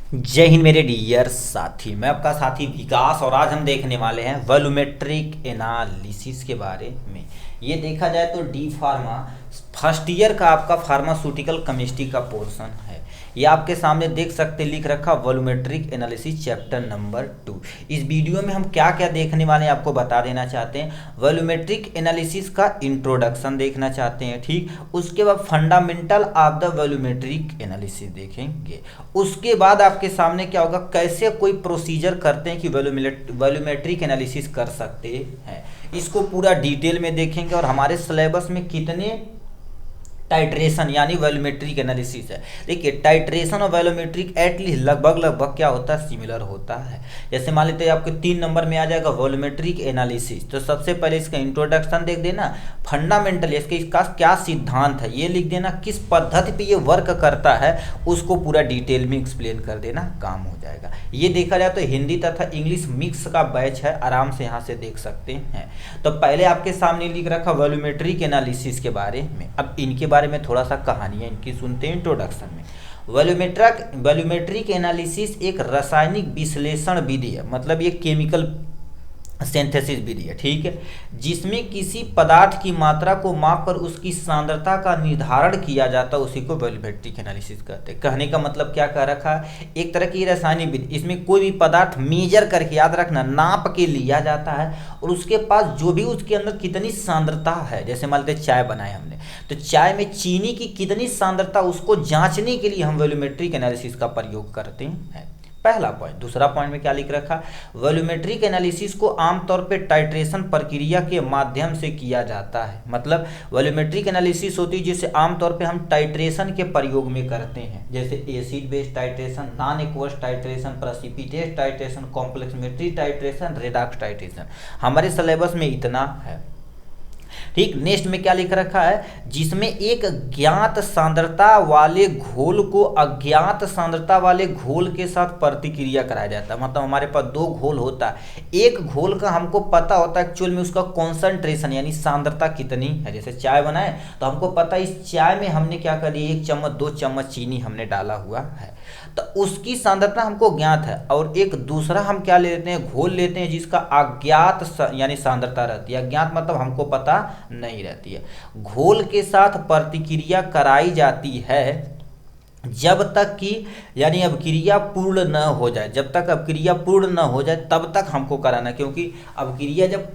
जय हिंद मेरे डियर साथी। मैं आपका साथी विकास और आज हम देखने वाले हैं वॉल्यूमेट्रिक एनालिसिस के बारे में। ये देखा जाए तो डी फार्मा फर्स्ट ईयर का आपका फार्मास्यूटिकल केमिस्ट्री का पोर्शन है। ये आपके सामने देख सकते लिख रखा वॉल्यूमेट्रिक एनालिसिस चैप्टर नंबर 2। इस वीडियो में हम क्या क्या देखने वाले हैं आपको बता देना चाहते हैं। वॉल्यूमेट्रिक एनालिसिस का इंट्रोडक्शन देखना चाहते हैं, ठीक। उसके बाद fundamental of the volumetric analysis देखेंगे। उसके बाद आपके सामने क्या होगा, कैसे कोई प्रोसीजर करते हैं कि वॉल्यूमेट्रिक एनालिसिस कर सकते हैं, इसको पूरा डिटेल में देखेंगे। और हमारे सिलेबस में कितने टाइट्रेशन यानी वॉल्यूमेट्रिक एनालिसिस है। देखिए टाइट्रेशन और वॉल्यूमेट्रिक एटलीस्ट लगभग क्या होता है, सिमिलर होता है। जैसे मान लेते हैं आपके 3 नंबर में आ जाएगा वॉल्यूमेट्रिक एनालिसिस, तो सबसे पहले इसका इंट्रोडक्शन देख देना, फंडामेंटल इसका क्या सिद्धांत है ये लिख देना, किस पद्धति पे ये वर्क करता है उसको पूरा डिटेल में एक्सप्लेन कर देना, काम हो जाएगा। ये देखा जाए तो हिंदी तथा इंग्लिश मिक्स का बैच है, आराम से यहाँ से देख सकते हैं। तो पहले आपके सामने लिख रखा वॉल्यूमेट्रिक एनालिसिस के बारे में। अब इनके बारे में थोड़ा सा कहानियाँ इनकी सुनते हैं इंट्रोडक्शन में। वॉल्यूमेट्रिक एनालिसिस एक रासायनिक विश्लेषण विधि है, मतलब ये केमिकल सिंथेसिस विधि है, ठीक है, जिसमें किसी पदार्थ की मात्रा को मापकर उसकी सांद्रता का निर्धारण किया जाता है, उसी को वॉल्यूमेट्रिक एनालिसिस कहते हैं। कहने का मतलब क्या कह रखा है, एक तरह की रासायनिक विधि, इसमें कोई भी पदार्थ मेजर करके, याद रखना, नाप के लिया जाता है और उसके पास जो भी उसके अंदर कितनी सांद्रता है, जैसे मान लेते चाय बनाए हमने, तो चाय में चीनी की कितनी सांद्रता, उसको जांचने के लिए हम वॉल्यूमेट्रिक एनालिसिस का प्रयोग करते हैं। पहला पॉइंट। दूसरा पॉइंट में क्या लिख रखा, वॉल्यूमेट्रिक एनालिसिस को आमतौर पे टाइट्रेशन प्रक्रिया के माध्यम से किया जाता है। मतलब वॉल्यूमेट्रिक एनालिसिस होती है जिसे आमतौर पे हम टाइट्रेशन के प्रयोग में करते हैं, जैसे acid base titration, non aqueous titration, precipitate titration, complexometry titration, redox titration. हमारे सिलेबस में इतना है, ठीक। नेक्स्ट में क्या लिख रखा है, जिसमें एक ज्ञात सांद्रता वाले घोल को अज्ञात सांद्रता वाले घोल के साथ प्रतिक्रिया कराया जाता है। मतलब हमारे पास 2 घोल होता है, एक घोल का हमको पता होता है एक्चुअल में उसका कॉन्सेंट्रेशन यानी सांद्रता कितनी है। जैसे चाय बनाए तो हमको पता है इस चाय में हमने क्या कर दिया, 1 चम्मच 2 चम्मच चीनी हमने डाला हुआ है, तो उसकी सांद्रता हमको ज्ञात है। और एक दूसरा हम क्या ले लेते हैं, घोल लेते हैं जिसका अज्ञात यानी सांद्रता रहती है। अज्ञात मतलब हमको पता नहीं रहती है। घोल के साथ प्रतिक्रिया कराई जाती है जब तक कि यानी अभिक्रिया पूर्ण न हो जाए, जब तक अभिक्रिया पूर्ण न हो जाए तब तक हमको कराना, क्योंकि अभिक्रिया जब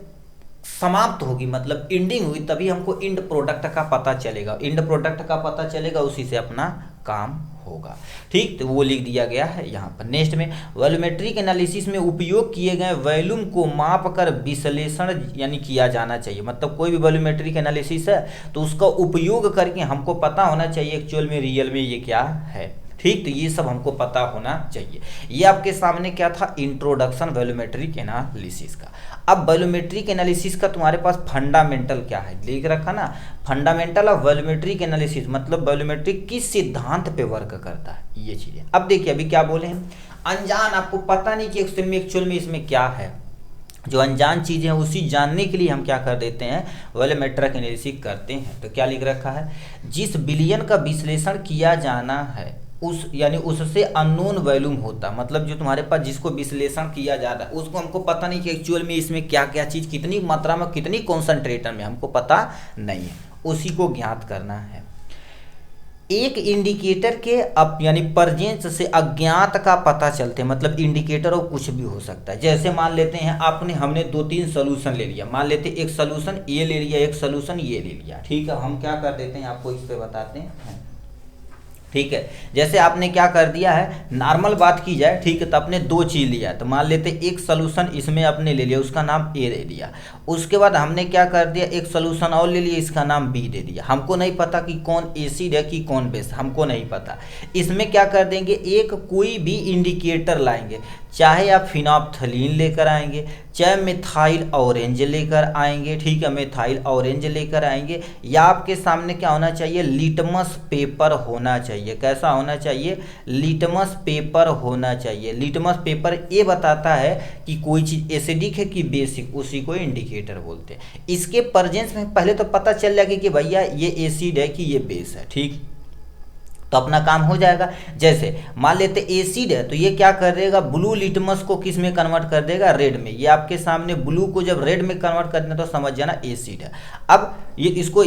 समाप्त होगी मतलब एंडिंग हुई तभी हमको एंड प्रोडक्ट का पता चलेगा, एंड प्रोडक्ट का पता चलेगा, उसी से अपना काम होगा, ठीक। तो वो लिख दिया गया है यहाँ पर। नेक्स्ट में वॉल्यूमेट्रिक एनालिसिस में उपयोग किए गए वॉल्यूम को माप कर विश्लेषण यानी किया जाना चाहिए। मतलब कोई भी वॉल्यूमेट्रिक एनालिसिस है तो उसका उपयोग करके हमको पता होना चाहिए एक्चुअल में रियल में ये क्या है, ठीक। तो ये सब हमको पता होना चाहिए। ये आपके सामने क्या था, इंट्रोडक्शन वॉल्यूमेट्रिक एनालिसिस का। अब वॉल्यूमेट्रिक एनालिसिस का तुम्हारे पास फंडामेंटल क्या है, लिख रखा ना, फंडामेंटल ऑफ वॉल्यूमेट्रिक एनालिसिस, मतलब वॉल्यूमेट्रिक किस सिद्धांत पे वर्क करता है, ये चीजें। अब देखिए अभी क्या बोले हैं, अनजान, आपको पता नहीं कि एक्चुअल में इसमें क्या है, जो अनजान चीजें हैं उसी जानने के लिए हम क्या कर देते हैं, वॉल्यूमेट्रिक एनालिसिस करते हैं। तो क्या लिख रखा है, जिस विलयन का विश्लेषण किया जाना है उस यानी उससे अननोन वॉल्यूम होता, मतलब जो तुम्हारे पास जिसको विश्लेषण किया जा रहा है उसको हमको पता नहीं कि एक्चुअल में इसमें क्या क्या चीज़ कितनी मात्रा में कितनी कॉन्सेंट्रेटर में हमको पता नहीं है, उसी को ज्ञात करना है। एक इंडिकेटर के यानी परजेंस से अज्ञात का पता चलते हैं, मतलब इंडिकेटर और कुछ भी हो सकता है। जैसे मान लेते हैं हमने 2-3 सोल्यूशन ले लिया, मान लेते एक सोल्यूशन ये ले लिया, एक सोल्यूशन ये ले लिया, ठीक है। हम क्या कर देते हैं आपको इस पे बताते हैं, ठीक है। जैसे आपने क्या कर दिया है, नॉर्मल बात की जाए, ठीक है, तो आपने 2 चीज़ लिया, तो मान लेते एक सोल्यूशन इसमें आपने ले लिया, उसका नाम ए दे दिया। उसके बाद हमने क्या कर दिया, एक सोल्यूशन और ले लिया, इसका नाम बी दे दिया। हमको नहीं पता कि कौन एसिड है कि कौन बेस, हमको नहीं पता। इसमें क्या कर देंगे, एक कोई भी इंडिकेटर लाएंगे, चाहे आप फिनोप्थलीन लेकर आएंगे, चाहे मिथाइल ऑरेंज लेकर आएंगे, ठीक है, मिथाइल ऑरेंज लेकर आएंगे, या आपके सामने क्या होना चाहिए, लिटमस पेपर होना चाहिए। कैसा होना चाहिए, लिटमस पेपर होना चाहिए। लिटमस पेपर ये बताता है कि कोई चीज़ एसिडिक है कि बेसिक, उसी को इंडिकेटर बोलते हैं। इसके प्रेजेंस में पहले तो पता चल जाएगा कि भैया ये एसिड है कि ये बेस है, ठीक। तो अपना काम हो जाएगा। जैसे मान लेते एसिड है तो ये क्या कर देगा, ब्लू लिटमस को किस में कन्वर्ट कर देगा, रेड में। ये आपके सामने ब्लू को जब रेड में कन्वर्ट कर देना तो समझ जाना एसिड है। अब ये इसको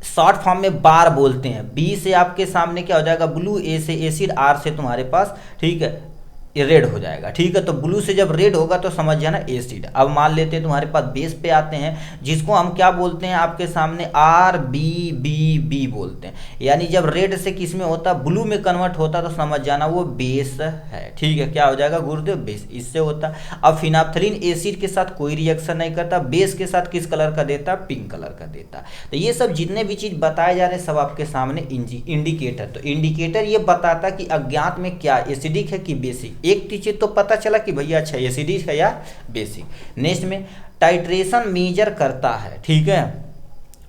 शॉर्ट फॉर्म में बार बोलते हैं। बी से आपके सामने क्या हो जाएगा, ब्लू, ए से एसिड, आर से तुम्हारे पास, ठीक है, ये रेड हो जाएगा। ठीक है, तो ब्लू से जब रेड होगा तो समझ जाना एसिड। अब मान लेते हैं तुम्हारे पास बेस पे आते हैं, जिसको हम क्या बोलते हैं आपके सामने, आर बी बी बी बोलते हैं। यानी जब रेड से किस में होता, ब्लू में कन्वर्ट होता तो समझ जाना वो बेस है। ठीक है, क्या हो जाएगा गुरुदेव, बेस, इससे होता। अब फिनाफ्थलीन एसिड के साथ कोई रिएक्शन नहीं करता, बेस के साथ किस कलर का देता, पिंक कलर का देता। तो ये सब जितने भी चीज बताए जा रहे हैं सब आपके सामने इंडिकेटर। तो इंडिकेटर ये बताता कि अज्ञात में क्या एसिडिक है कि बेसिक। एक चीज तो पता चला कि भैया अच्छा एसिडिक है या बेसिक। नेक्स्ट में टाइट्रेशन मेजर करता है, ठीक है,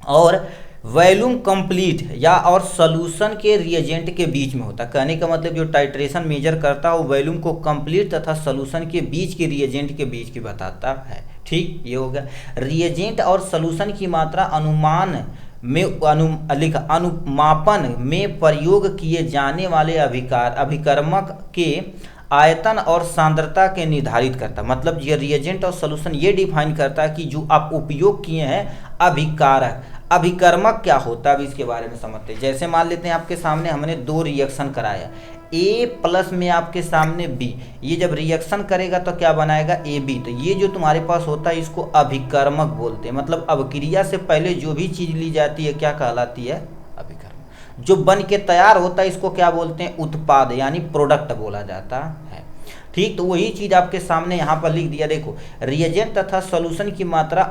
और वॉल्यूम कंप्लीट या और सॉल्यूशन के रिएजेंट के बीच में होता है। कहने का मतलब जो टाइट्रेशन मेजर करता है वो वॉल्यूम को कंप्लीट तथा सॉल्यूशन के बीच के रिएजेंट के बीच की बताता है। ठीक, ये हो गया। रिएजेंट और सॉल्यूशन की मात्रा अनुमान में अनुमापन में प्रयोग किए जाने वाले अभिकर्मक के आयतन और सांद्रता के निर्धारित करता। मतलब ये रिएजेंट और सॉल्यूशन ये डिफाइन करता है कि जो आप उपयोग किए हैं अभिकारक, अभिकर्मक क्या होता है, अब इसके बारे में समझते हैं। जैसे मान लेते हैं आपके सामने हमने दो रिएक्शन कराया, ए प्लस में आपके सामने बी, ये जब रिएक्शन करेगा तो क्या बनाएगा, ए बी। तो ये जो तुम्हारे पास होता है इसको अभिकर्मक बोलते हैं। मतलब अभिक्रिया से पहले जो भी चीज ली जाती है क्या कहलाती है, अभिकर्मक। जो बन के तैयार होता है इसको क्या बोलते हैं, उत्पाद, यानी प्रोडक्ट बोला जाता है। ठीक, तो वही चीज आपके सामने यहाँ पर लिख दिया। देखो, रिएजेंट तथा सॉल्यूशन की मात्रा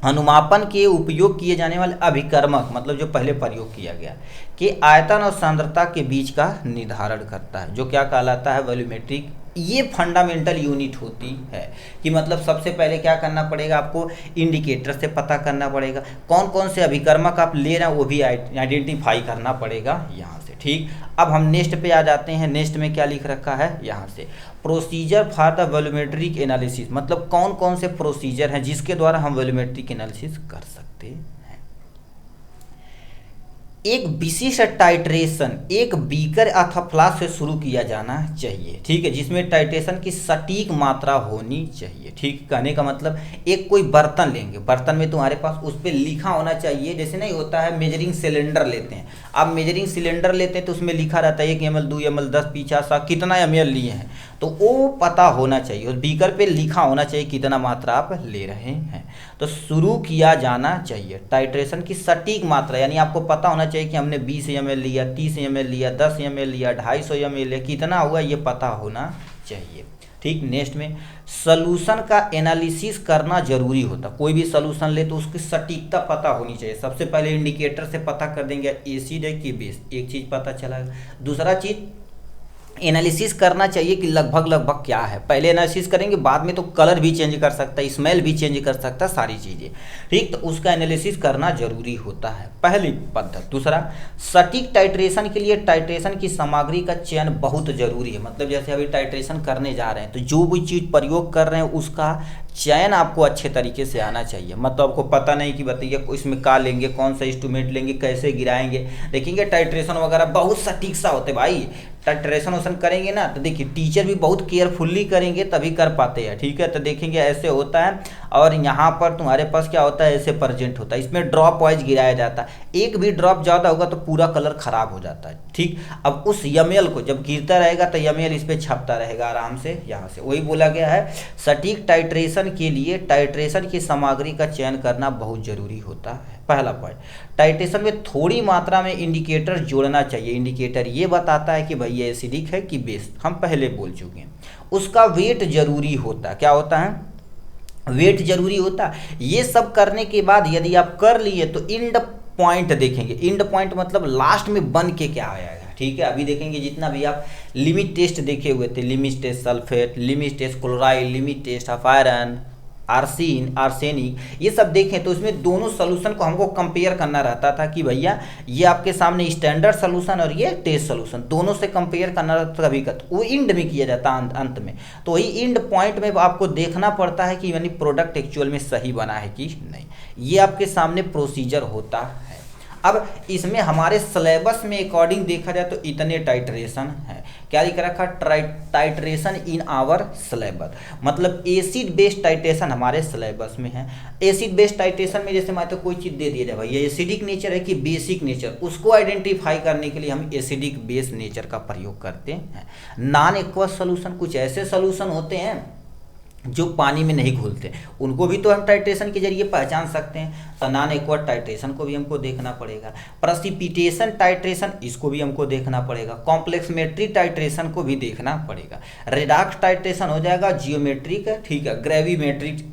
अनुमापन के उपयोग किए जाने वाले अभिकर्मक, मतलब जो पहले प्रयोग किया गया, कि आयतन और सांद्रता के बीच का निर्धारण करता है, जो क्या कहलाता है, वॉल्यूमेट्रिक। ये फंडामेंटल यूनिट होती है कि मतलब सबसे पहले क्या करना पड़ेगा आपको, इंडिकेटर से पता करना पड़ेगा कौन कौन से अभिकर्मक आप ले रहे हैं, वो भी आइडेंटिफाई करना पड़ेगा यहाँ से। ठीक, अब हम नेक्स्ट पे आ जाते हैं। नेक्स्ट में क्या लिख रखा है यहाँ से, procedure for the volumetric analysis. मतलब कौन कौन से प्रोसीजर हैं जिसके द्वारा हम वॉल्यूमेट्रिक एनालिसिस कर सकते हैं। एक विशिष्ट टाइट्रेशन एक बीकर अथवा फ्लास्क से शुरू किया जाना चाहिए। ठीक है, जिसमें टाइट्रेशन की सटीक मात्रा होनी चाहिए। ठीक, कहने का मतलब एक कोई बर्तन लेंगे, बर्तन में तुम्हारे पास उस पर लिखा होना चाहिए। जैसे नहीं होता है, मेजरिंग सिलेंडर लेते हैं, आप मेजरिंग सिलेंडर लेते हैं तो उसमें लिखा रहता है 1 ml 2 ml 10 50 कितना ml लिए हैं, तो वो पता होना चाहिए। उस बीकर पे लिखा होना चाहिए कितना मात्रा आप ले रहे हैं। तो शुरू किया जाना चाहिए टाइट्रेशन की सटीक मात्रा, यानी आपको पता होना चाहिए कि हमने 20 ml लिया, 30 ml लिया, 10 ml लिया, 250 ml लिया, कितना हुआ ये पता होना चाहिए। ठीक, नेक्स्ट में सॉल्यूशन का एनालिसिस करना जरूरी होता। कोई भी सॉल्यूशन ले तो उसकी सटीकता पता होनी चाहिए। सबसे पहले इंडिकेटर से पता कर देंगे एसिड है कि बेस, एक चीज पता चला। दूसरा चीज एनालिसिस करना चाहिए कि लगभग क्या है। पहले एनालिसिस करेंगे, बाद में तो कलर भी चेंज कर सकता है, स्मेल भी चेंज कर सकता है, सारी चीज़ें। ठीक, तो उसका एनालिसिस करना जरूरी होता है, पहली पद्धत। दूसरा, सटीक टाइट्रेशन के लिए टाइट्रेशन की सामग्री का चयन बहुत जरूरी है। मतलब जैसे अभी टाइट्रेशन करने जा रहे हैं तो जो भी चीज़ प्रयोग कर रहे हैं उसका चयन आपको अच्छे तरीके से आना चाहिए। मतलब आपको पता नहीं कि बताइए इसमें का लेंगे, कौन सा इंस्ट्रूमेंट लेंगे, कैसे गिराएंगे। देखेंगे टाइट्रेशन वगैरह बहुत सटीक सा होते भाई। टाइट्रेशन वोशन करेंगे ना तो देखिए टीचर भी बहुत केयरफुल्ली करेंगे तभी कर पाते हैं। ठीक है, तो देखेंगे ऐसे होता है और यहाँ पर तुम्हारे पास क्या होता है, ऐसे प्रेजेंट होता है। इसमें ड्रॉप वाइज गिराया जाता है, एक भी ड्रॉप ज़्यादा होगा तो पूरा कलर खराब हो जाता है। ठीक, अब उस यमेल को जब गिरता रहेगा तो यमेल इस पर छपता रहेगा आराम से यहाँ से। वही बोला गया है सटीक टाइट्रेशन के लिए टाइट्रेशन की सामग्री का चयन करना बहुत जरूरी होता है। पहला पॉइंट, टाइट्रेशन में थोड़ी मात्रा में इंडिकेटर जोड़ना चाहिए। इंडिकेटर ये बताता है कि भाई ये एसिडिक है कि बेस, हम पहले बोल चुके हैं। उसका वेट जरूरी होता है। क्या होता है, वेट जरूरी होता है। ये सब करने के बाद यदि आप कर लिए तो इंड पॉइंट देखेंगे। इंड पॉइंट मतलब लास्ट में बन के क्या आएगा। ठीक है, अभी देखेंगे जितना भी आप लिमिट टेस्ट देखे हुए थे, limit test sulphate, limit test chloride, limit test of iron, arsenic, ये सब देखें तो इसमें दोनों सोल्यूशन को हमको कंपेयर करना रहता था कि भैया ये आपके सामने स्टैंडर्ड सोल्यूशन और ये टेस्ट सोल्यूशन, दोनों से कंपेयर करना रहता कभी कभी। वो इंड में किया जाता अंत में। तो वही इंड पॉइंट में आपको देखना पड़ता है कि यानी प्रोडक्ट एक्चुअल में सही बना है कि नहीं। ये आपके सामने प्रोसीजर होता है। अब इसमें हमारे सिलेबस में अकॉर्डिंग देखा जाए तो इतने टाइट्रेशन है। क्या लिख रखा? टाइट्रेशन इन आवर सिलेबस, मतलब एसिड बेस्ड टाइट्रेशन हमारे सिलेबस में है। एसिड बेस्ड टाइट्रेशन में जैसे मान तो कोई चीज़ दे दिया जाए भाई ये एसिडिक नेचर है कि बेसिक नेचर, उसको आइडेंटिफाई करने के लिए हम एसिडिक बेस नेचर का प्रयोग करते हैं। नॉन एक्वस सोल्यूशन, कुछ ऐसे सोल्यूशन होते हैं जो पानी में नहीं घुलते, उनको भी तो हम टाइट्रेशन के जरिए पहचान सकते हैं। तो नॉन एक्वस टाइट्रेशन को भी हमको देखना पड़ेगा। प्रेसिपिटेशन टाइट्रेशन, इसको भी हमको देखना पड़ेगा। कॉम्प्लेक्समेट्री टाइट्रेशन को भी देखना पड़ेगा। रेडॉक्स टाइट्रेशन हो जाएगा जियोमेट्रिक, ठीक है, ग्रेविमेट्रिक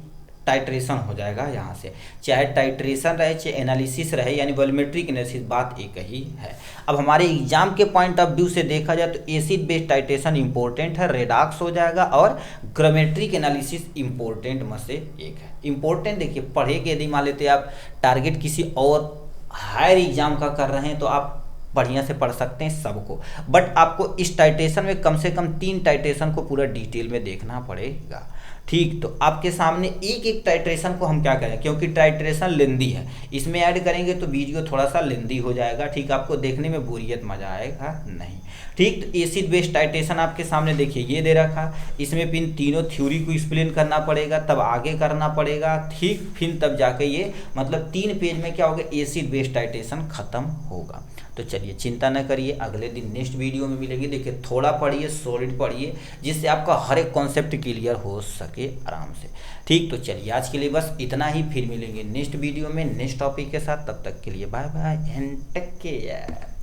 टाइट्रेशन हो जाएगा यहाँ से। चाहे टाइट्रेशन रहे चाहे एनालिसिस रहे, यानी वॉल्यूमेट्रिक एनालिसिस, बात एक ही है। अब हमारे एग्जाम के पॉइंट ऑफ व्यू से देखा जाए तो एसिड बेस्ड टाइट्रेशन इंपॉर्टेंट है, रेडॉक्स हो जाएगा, और ग्रामेट्रिक एनालिसिस इंपॉर्टेंट में से एक है। इंपॉर्टेंट देखिए, पढ़े के यदि मान लेते आप टारगेट किसी और हायर एग्जाम का कर रहे हैं तो आप बढ़िया से पढ़ सकते हैं सबको, बट आपको इस टाइट्रेशन में कम से कम 3 टाइट्रेशन को पूरा डिटेल में देखना पड़ेगा। ठीक, तो आपके सामने एक एक टाइट्रेशन को हम क्या करें, क्योंकि टाइट्रेशन लेंदी है, इसमें ऐड करेंगे तो वीडियो थोड़ा सा लेंदी हो जाएगा। ठीक, आपको देखने में बोरियत मजा आएगा नहीं। ठीक, तो एसिड बेस्ड टाइट्रेशन आपके सामने देखिए ये दे रखा, इसमें फिर तीनों थ्योरी को एक्सप्लेन करना पड़ेगा, तब आगे करना पड़ेगा। ठीक, फिर तब जाके ये मतलब 3 पेज में क्या होगा, एसिड बेस्ड टाइट्रेशन खत्म होगा। तो चलिए चिंता न करिए, अगले दिन नेक्स्ट वीडियो में मिलेंगे। देखिए थोड़ा पढ़िए, सॉलिड पढ़िए, जिससे आपका हर एक कॉन्सेप्ट क्लियर हो सके आराम से। ठीक, तो चलिए आज के लिए बस इतना ही, फिर मिलेंगे नेक्स्ट वीडियो में नेक्स्ट टॉपिक के साथ। तब तक के लिए bye bye and take care.